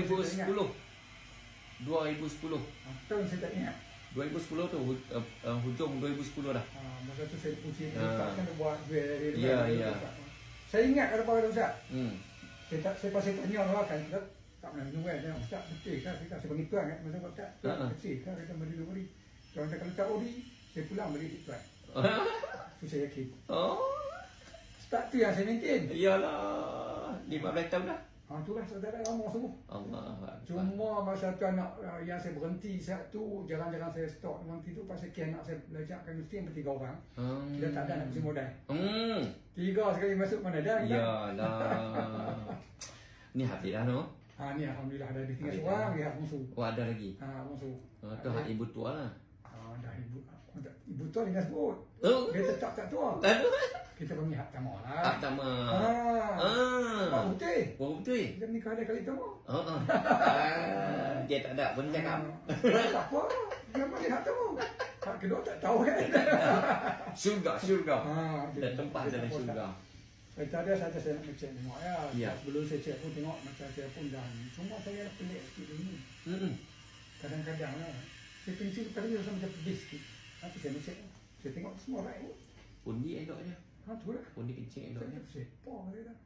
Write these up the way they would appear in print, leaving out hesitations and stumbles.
2010. 2010. Tahun saya tak ingat. 2010 tu hujung 2010 dah. Masa tu saya uji kan dia buat duit dari Ya. Saya ingat kata apa kata Ustaz. Saya pasal tanya orang kan kita tak pernah minum kan. Ustaz betul kan saya kasih pengituan kan masa Ustaz. Betul kan kita beri. Kalau tak kalau tak ori saya pulang beli tuan. Tu saya yakin. Start tu yang saya maintain. Iyalah 15 tahun dah. Itulah saudara lama semua. Allah. Cuma masa tu anak yang saya berhenti saat tu, jarang-jarang saya stop berhenti tu pasal anak saya belajar kan mesti yang 3 orang. Dia tak ada nak bersih modal. 3 sekali masuk mana dah. Iyalah. Ni hati dah no. Ni alhamdulillah ada tinggal seorang dia musuh. Ada lagi. Musuh. Tu hak ibu tua lah. Dah ibu tua dengan sebut. Dia tetap tak tua. Kita panggil hak tama lah. Hak tama. Baru putih. Baru putih. Dia menikah ada kali tama. Dia tak ada pun cakap. Tak apa. Dia panggil hak tama. Hak kedua tak tahu kan. Syurga. Dan tempat dalam syurga. Saya saja saya nak cek tengok ya. Sebelum saya cek pun tengok macam saya pun dah. Cuma saya pelik sikit dulu. Kadang-kadang lah. Saya kencing kadang-kadang macam pedih sikit. Tapi saya nak cek. Saya tengok semua baik. Pundi eloknya. Tu lah. Pundi kencing eloknya. Saya sepah saya dah.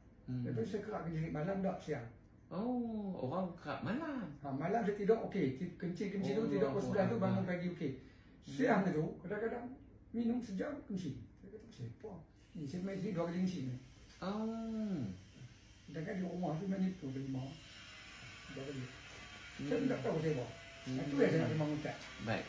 Lepas tu saya kerak kencing malam tak siang. Orang kerak malam. Malam saya tidur okey. Kencing tu tidur pukul 9 tu bangun pagi okey. Siang tu kadang-kadang minum sejam kencing. Saya kata sepah. Ni saya main sini 2 kali kencing. Sedangkan di rumah tu main itu kelima. 2 kali. Saya tak tahu saya buat. Itu yang saya nak memang ucap. Baik.